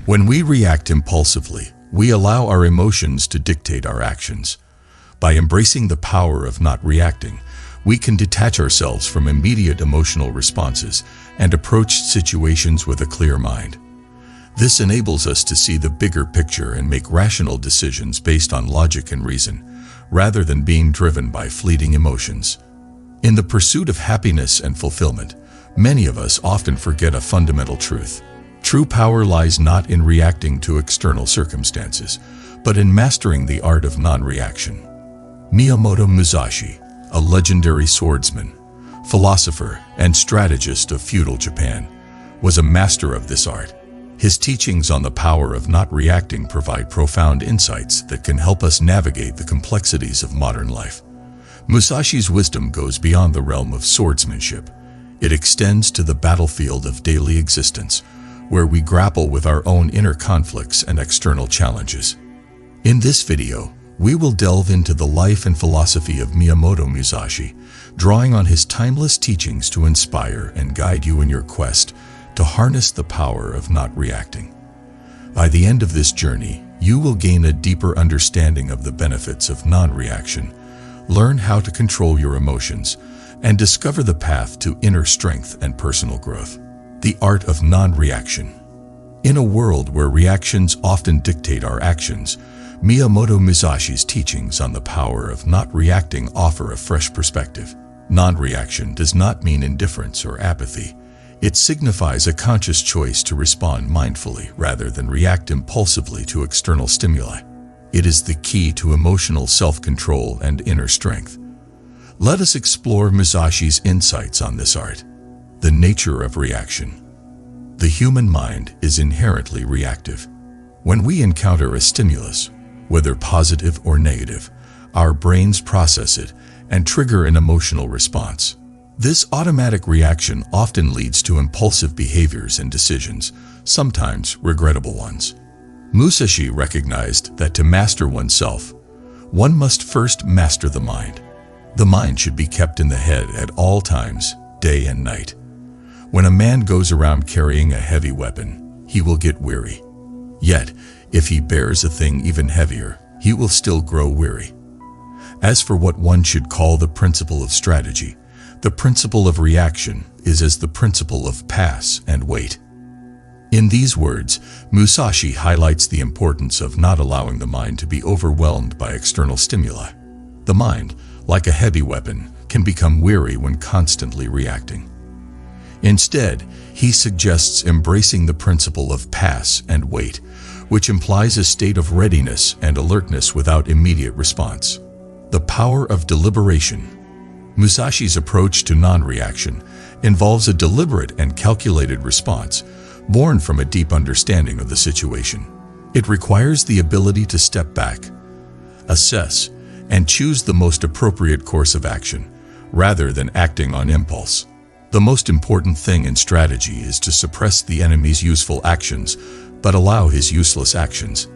When we react impulsively, we allow our emotions to dictate our actions. By embracing the power of not reacting, we can detach ourselves from immediate emotional responses and approach situations with a clear mind. This enables us to see the bigger picture and make rational decisions based on logic and reason, rather than being driven by fleeting emotions. In the pursuit of happiness and fulfillment, many of us often forget a fundamental truth. True power lies not in reacting to external circumstances, but in mastering the art of non-reaction. Miyamoto Musashi, a legendary swordsman, philosopher, and strategist of feudal Japan, was a master of this art. His teachings on the power of not reacting provide profound insights that can help us navigate the complexities of modern life. Musashi's wisdom goes beyond the realm of swordsmanship. It extends to the battlefield of daily existence, where we grapple with our own inner conflicts and external challenges. In this video, we will delve into the life and philosophy of Miyamoto Musashi, drawing on his timeless teachings to inspire and guide you in your quest to harness the power of not reacting. By the end of this journey, you will gain a deeper understanding of the benefits of non-reaction, learn how to control your emotions, and discover the path to inner strength and personal growth. The art of non-reaction. In a world where reactions often dictate our actions, Miyamoto Musashi's teachings on the power of not reacting offer a fresh perspective. Non-reaction does not mean indifference or apathy. It signifies a conscious choice to respond mindfully rather than react impulsively to external stimuli. It is the key to emotional self-control and inner strength. Let us explore Musashi's insights on this art. The nature of reaction. The human mind is inherently reactive. When we encounter a stimulus, whether positive or negative, our brains process it and trigger an emotional response. This automatic reaction often leads to impulsive behaviors and decisions, sometimes regrettable ones. Musashi recognized that to master oneself, one must first master the mind. The mind should be kept in the head at all times, day and night. When a man goes around carrying a heavy weapon, he will get weary. Yet, if he bears a thing even heavier, he will still grow weary. As for what one should call the principle of strategy, the principle of reaction is as the principle of pass and wait. In these words, Musashi highlights the importance of not allowing the mind to be overwhelmed by external stimuli. The mind, like a heavy weapon, can become weary when constantly reacting. Instead, he suggests embracing the principle of pass and wait, which implies a state of readiness and alertness without immediate response. The power of deliberation. Musashi's approach to non-reaction involves a deliberate and calculated response, born from a deep understanding of the situation. It requires the ability to step back, assess, and choose the most appropriate course of action, rather than acting on impulse. The most important thing in strategy is to suppress the enemy's useful actions, but allow his useless actions.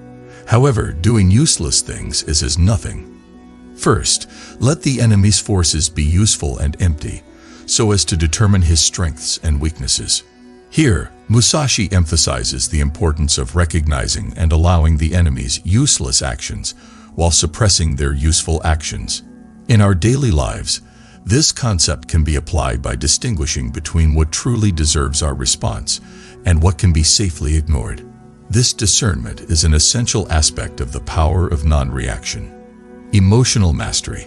However, doing useless things is as nothing. First, let the enemy's forces be useful and empty, so as to determine his strengths and weaknesses. Here, Musashi emphasizes the importance of recognizing and allowing the enemy's useless actions while suppressing their useful actions. In our daily lives, this concept can be applied by distinguishing between what truly deserves our response and what can be safely ignored. This discernment is an essential aspect of the power of non-reaction. Emotional mastery.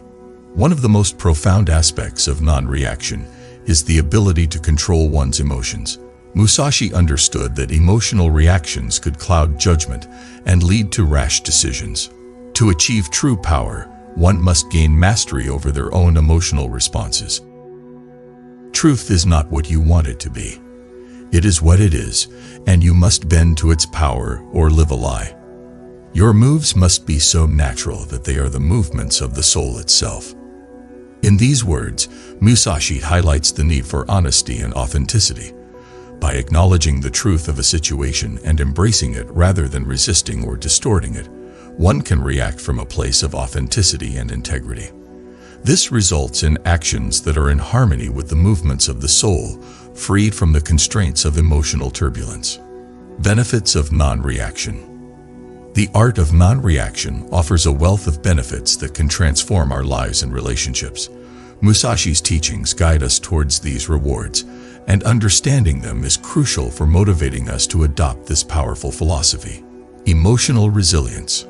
One of the most profound aspects of non-reaction is the ability to control one's emotions. Musashi understood that emotional reactions could cloud judgment and lead to rash decisions. To achieve true power, one must gain mastery over their own emotional responses. Truth is not what you want it to be. It is what it is, and you must bend to its power or live a lie. Your moves must be so natural that they are the movements of the soul itself. In these words, Musashi highlights the need for honesty and authenticity. By acknowledging the truth of a situation and embracing it rather than resisting or distorting it, one can react from a place of authenticity and integrity. This results in actions that are in harmony with the movements of the soul, freed from the constraints of emotional turbulence. Benefits of non-reaction. The art of non-reaction offers a wealth of benefits that can transform our lives and relationships. Musashi's teachings guide us towards these rewards, and understanding them is crucial for motivating us to adopt this powerful philosophy. Emotional resilience.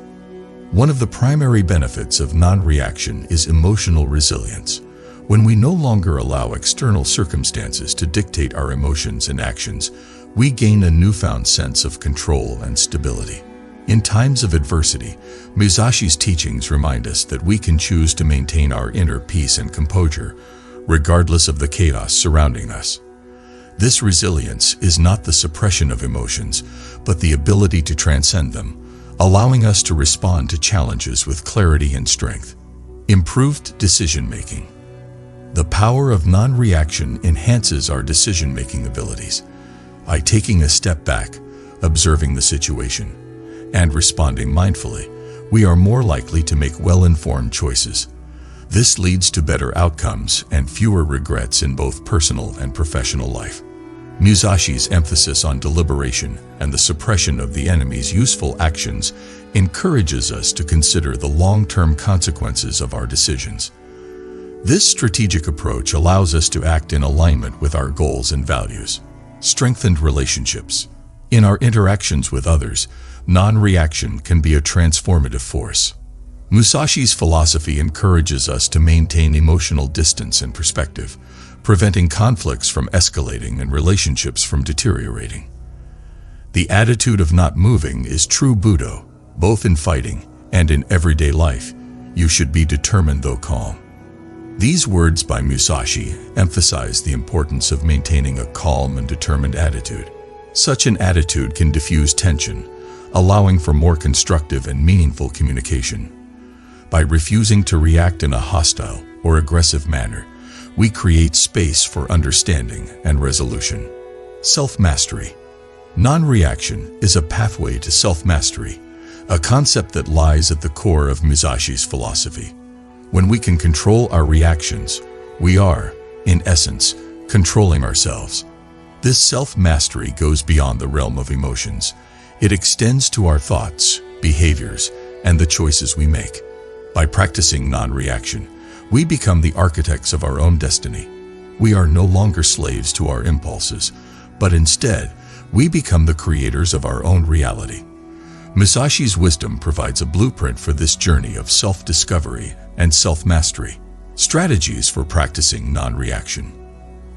One of the primary benefits of non-reaction is emotional resilience. When we no longer allow external circumstances to dictate our emotions and actions, we gain a newfound sense of control and stability. In times of adversity, Musashi's teachings remind us that we can choose to maintain our inner peace and composure, regardless of the chaos surrounding us. This resilience is not the suppression of emotions, but the ability to transcend them, allowing us to respond to challenges with clarity and strength. Improved decision-making. The power of non-reaction enhances our decision-making abilities. By taking a step back, observing the situation, and responding mindfully, we are more likely to make well-informed choices. This leads to better outcomes and fewer regrets in both personal and professional life. Musashi's emphasis on deliberation and the suppression of the enemy's useful actions encourages us to consider the long-term consequences of our decisions. This strategic approach allows us to act in alignment with our goals and values. Strengthened relationships. In our interactions with others, non-reaction can be a transformative force. Musashi's philosophy encourages us to maintain emotional distance and perspective, preventing conflicts from escalating and relationships from deteriorating. The attitude of not moving is true Budo, both in fighting and in everyday life. You should be determined though calm. These words by Musashi emphasize the importance of maintaining a calm and determined attitude. Such an attitude can diffuse tension, allowing for more constructive and meaningful communication. By refusing to react in a hostile or aggressive manner, we create space for understanding and resolution. Self-mastery. Non-reaction is a pathway to self-mastery, a concept that lies at the core of Musashi's philosophy. When we can control our reactions, we are, in essence, controlling ourselves. This self-mastery goes beyond the realm of emotions. It extends to our thoughts, behaviors, and the choices we make. By practicing non-reaction, we become the architects of our own destiny. We are no longer slaves to our impulses, but instead, we become the creators of our own reality. Musashi's wisdom provides a blueprint for this journey of self-discovery and self-mastery. Strategies for practicing non-reaction.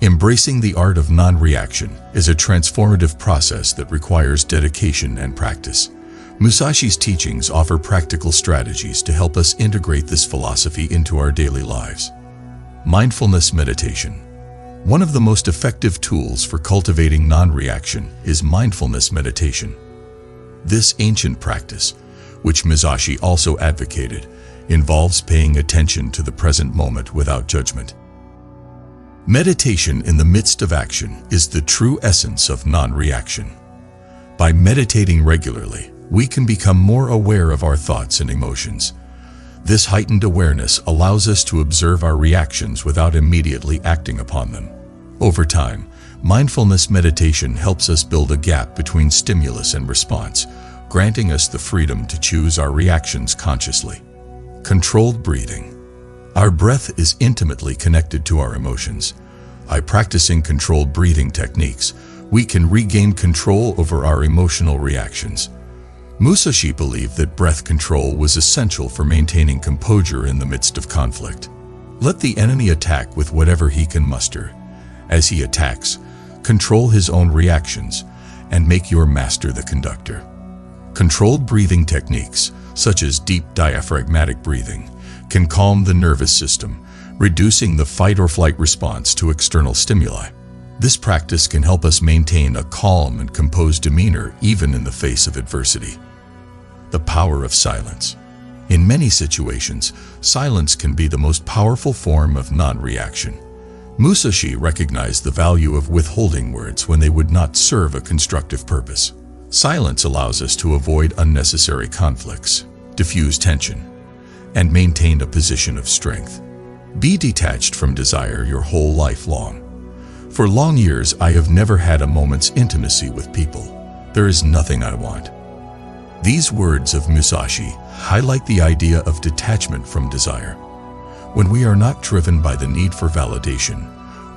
Embracing the art of non-reaction is a transformative process that requires dedication and practice. Musashi's teachings offer practical strategies to help us integrate this philosophy into our daily lives. Mindfulness meditation. One of the most effective tools for cultivating non-reaction is mindfulness meditation. This ancient practice, which Musashi also advocated, involves paying attention to the present moment without judgment. Meditation in the midst of action is the true essence of non-reaction. By meditating regularly, we can become more aware of our thoughts and emotions. This heightened awareness allows us to observe our reactions without immediately acting upon them. Over time, mindfulness meditation helps us build a gap between stimulus and response, granting us the freedom to choose our reactions consciously. Controlled breathing. Our breath is intimately connected to our emotions. By practicing controlled breathing techniques, we can regain control over our emotional reactions. Musashi believed that breath control was essential for maintaining composure in the midst of conflict. Let the enemy attack with whatever he can muster. As he attacks, control his own reactions and make your master the conductor. Controlled breathing techniques, such as deep diaphragmatic breathing, can calm the nervous system, reducing the fight-or-flight response to external stimuli. This practice can help us maintain a calm and composed demeanor even in the face of adversity. The power of silence. In many situations, silence can be the most powerful form of non-reaction. Musashi recognized the value of withholding words when they would not serve a constructive purpose. Silence allows us to avoid unnecessary conflicts, diffuse tension, and maintain a position of strength. Be detached from desire your whole life long. For long years, I have never had a moment's intimacy with people. There is nothing I want. These words of Musashi highlight the idea of detachment from desire. When we are not driven by the need for validation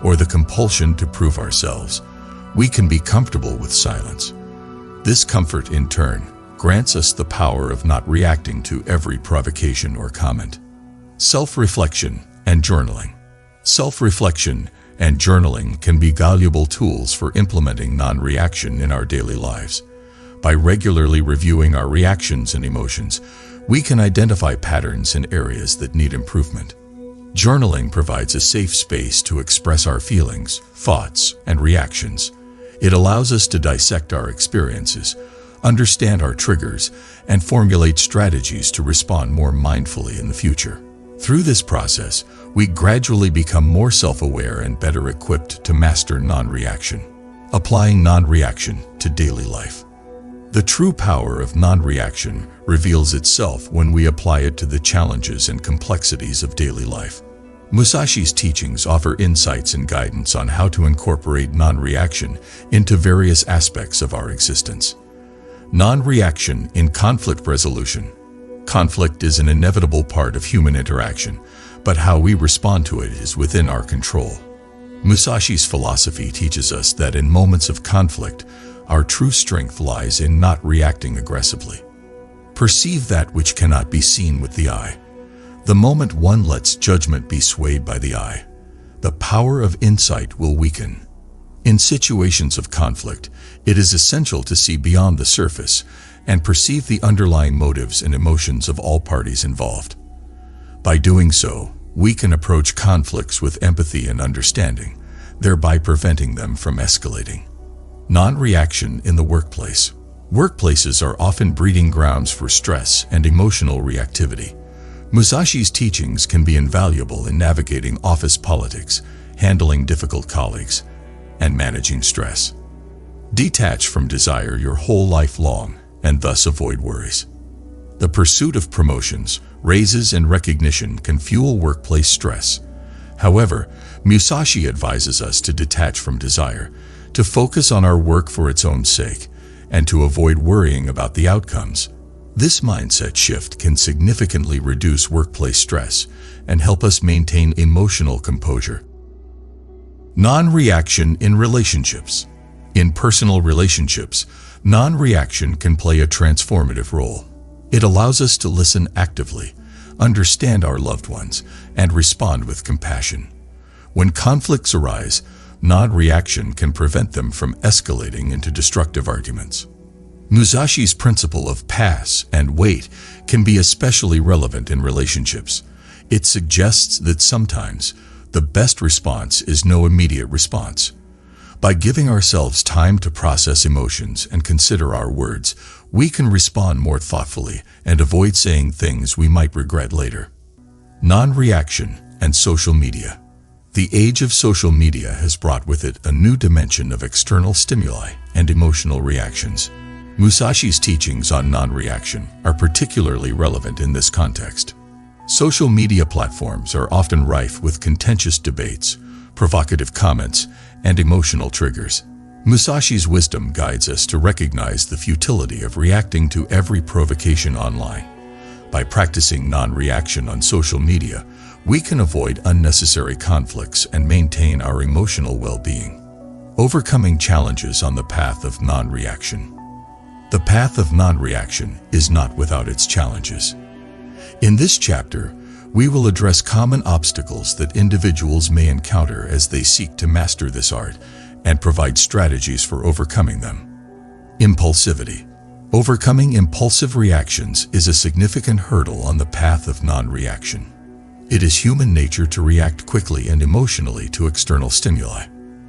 or the compulsion to prove ourselves, we can be comfortable with silence. This comfort, in turn, grants us the power of not reacting to every provocation or comment. Self-reflection and journaling. Self-reflection and journaling can be valuable tools for implementing non-reaction in our daily lives. By regularly reviewing our reactions and emotions, we can identify patterns in areas that need improvement. Journaling provides a safe space to express our feelings, thoughts, and reactions. It allows us to dissect our experiences, understand our triggers, and formulate strategies to respond more mindfully in the future. Through this process, we gradually become more self-aware and better equipped to master non-reaction. Applying non-reaction to daily life. The true power of non-reaction reveals itself when we apply it to the challenges and complexities of daily life. Musashi's teachings offer insights and guidance on how to incorporate non-reaction into various aspects of our existence. Non-reaction in conflict resolution. Conflict is an inevitable part of human interaction, but how we respond to it is within our control. Musashi's philosophy teaches us that in moments of conflict, our true strength lies in not reacting aggressively. Perceive that which cannot be seen with the eye. The moment one lets judgment be swayed by the eye, the power of insight will weaken. In situations of conflict, it is essential to see beyond the surface and perceive the underlying motives and emotions of all parties involved. By doing so, we can approach conflicts with empathy and understanding, thereby preventing them from escalating. Non-reaction in the workplace. Workplaces are often breeding grounds for stress and emotional reactivity. Musashi's teachings can be invaluable in navigating office politics, handling difficult colleagues, and managing stress. Detach from desire your whole life long and thus avoid worries. The pursuit of promotions, raises, and recognition can fuel workplace stress. However, Musashi advises us to detach from desire, to focus on our work for its own sake, and to avoid worrying about the outcomes. This mindset shift can significantly reduce workplace stress and help us maintain emotional composure. Non-reaction in relationships. In personal relationships, non-reaction can play a transformative role. It allows us to listen actively, understand our loved ones, and respond with compassion. When conflicts arise, non-reaction can prevent them from escalating into destructive arguments. Musashi's principle of pass and wait can be especially relevant in relationships. It suggests that sometimes the best response is no immediate response. By giving ourselves time to process emotions and consider our words, we can respond more thoughtfully and avoid saying things we might regret later. Non-reaction and social media. The age of social media has brought with it a new dimension of external stimuli and emotional reactions. Musashi's teachings on non-reaction are particularly relevant in this context. Social media platforms are often rife with contentious debates, provocative comments, and emotional triggers. Musashi's wisdom guides us to recognize the futility of reacting to every provocation online. By practicing non-reaction on social media, we can avoid unnecessary conflicts and maintain our emotional well-being. Overcoming challenges on the path of non-reaction. The path of non-reaction is not without its challenges. In this chapter, we will address common obstacles that individuals may encounter as they seek to master this art and provide strategies for overcoming them. Impulsivity. Overcoming impulsive reactions is a significant hurdle on the path of non-reaction. It is human nature to react quickly and emotionally to external stimuli.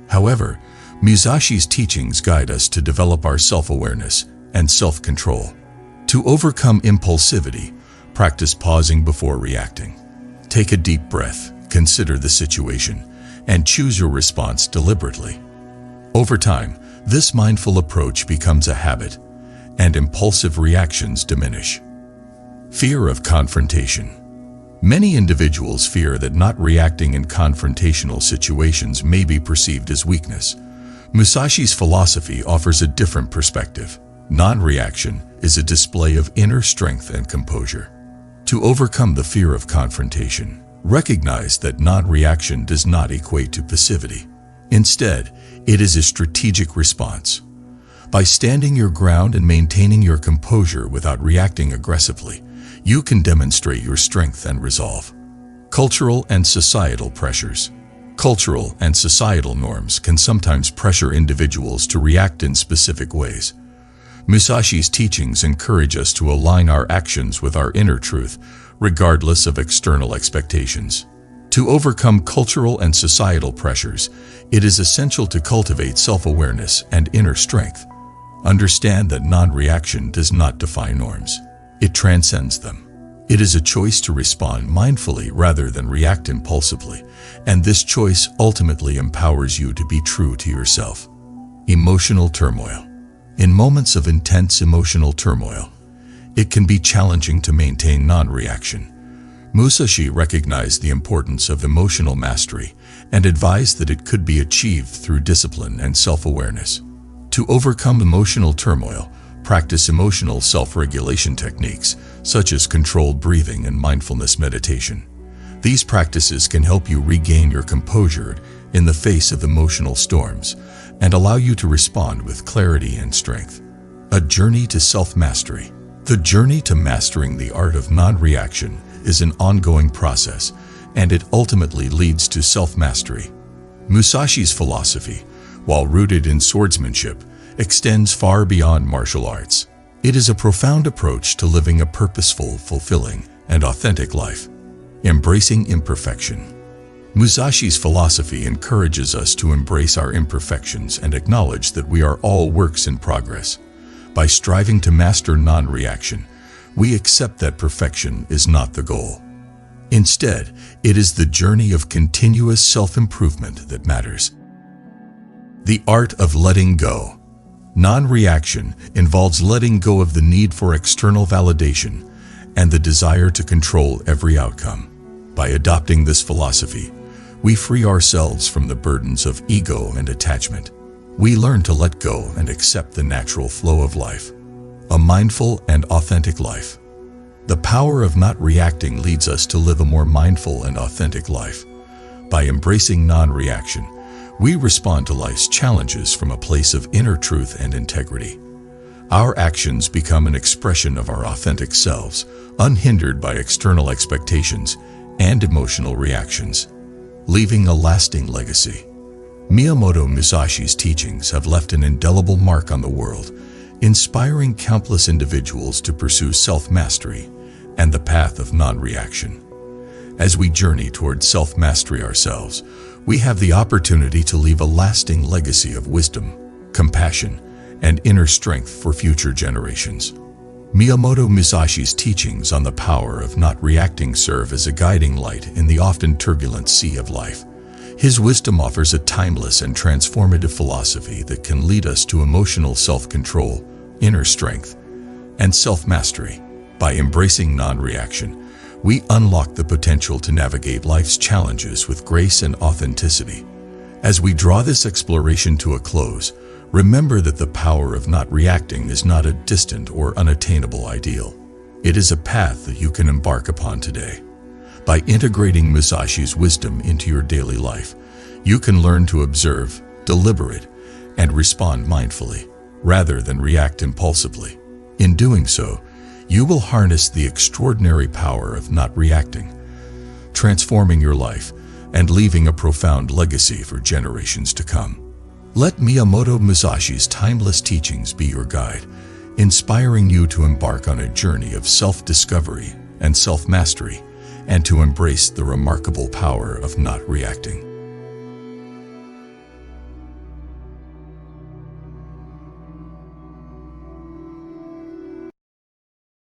However, Musashi's teachings guide us to develop our self-awareness and self-control. To overcome impulsivity, practice pausing before reacting. Take a deep breath, consider the situation, and choose your response deliberately. Over time, this mindful approach becomes a habit, and impulsive reactions diminish. Fear of confrontation. Many individuals fear that not reacting in confrontational situations may be perceived as weakness. Musashi's philosophy offers a different perspective. Non-reaction is a display of inner strength and composure. To overcome the fear of confrontation, recognize that non-reaction does not equate to passivity. Instead, it is a strategic response. By standing your ground and maintaining your composure without reacting aggressively, you can demonstrate your strength and resolve. Cultural and societal pressures. Cultural and societal norms can sometimes pressure individuals to react in specific ways. Musashi's teachings encourage us to align our actions with our inner truth, regardless of external expectations. To overcome cultural and societal pressures, it is essential to cultivate self-awareness and inner strength. Understand that non-reaction does not defy norms. It transcends them. It is a choice to respond mindfully rather than react impulsively, and this choice ultimately empowers you to be true to yourself. Emotional turmoil. In moments of intense emotional turmoil, it can be challenging to maintain non-reaction. Musashi recognized the importance of emotional mastery and advised that it could be achieved through discipline and self-awareness. To overcome emotional turmoil, practice emotional self-regulation techniques such as controlled breathing and mindfulness meditation. These practices can help you regain your composure in the face of emotional storms and allow you to respond with clarity and strength. A journey to self-mastery. The journey to mastering the art of non-reaction is an ongoing process, and it ultimately leads to self-mastery. Musashi's philosophy, while rooted in swordsmanship, extends far beyond martial arts. It is a profound approach to living a purposeful, fulfilling, and authentic life. Embracing imperfection. Musashi's philosophy encourages us to embrace our imperfections and acknowledge that we are all works in progress. By striving to master non-reaction, we accept that perfection is not the goal. Instead, it is the journey of continuous self-improvement that matters. The art of letting go. Non-reaction involves letting go of the need for external validation and the desire to control every outcome. By adopting this philosophy, we free ourselves from the burdens of ego and attachment. We learn to let go and accept the natural flow of life. A mindful and authentic life. The power of not reacting leads us to live a more mindful and authentic life. By embracing non-reaction, we respond to life's challenges from a place of inner truth and integrity. Our actions become an expression of our authentic selves, unhindered by external expectations and emotional reactions, leaving a lasting legacy. Miyamoto Musashi's teachings have left an indelible mark on the world, inspiring countless individuals to pursue self-mastery and the path of non-reaction. As we journey towards self-mastery ourselves, we have the opportunity to leave a lasting legacy of wisdom, compassion, and inner strength for future generations. Miyamoto Musashi's teachings on the power of not reacting serve as a guiding light in the often turbulent sea of life. His wisdom offers a timeless and transformative philosophy that can lead us to emotional self-control, inner strength, and self-mastery. By embracing non-reaction, we unlock the potential to navigate life's challenges with grace and authenticity. As we draw this exploration to a close, remember that the power of not reacting is not a distant or unattainable ideal. It is a path that you can embark upon today. By integrating Musashi's wisdom into your daily life, you can learn to observe, deliberate, and respond mindfully, rather than react impulsively. In doing so, you will harness the extraordinary power of not reacting, transforming your life and leaving a profound legacy for generations to come. Let Miyamoto Musashi's timeless teachings be your guide, inspiring you to embark on a journey of self-discovery and self-mastery, and to embrace the remarkable power of not reacting.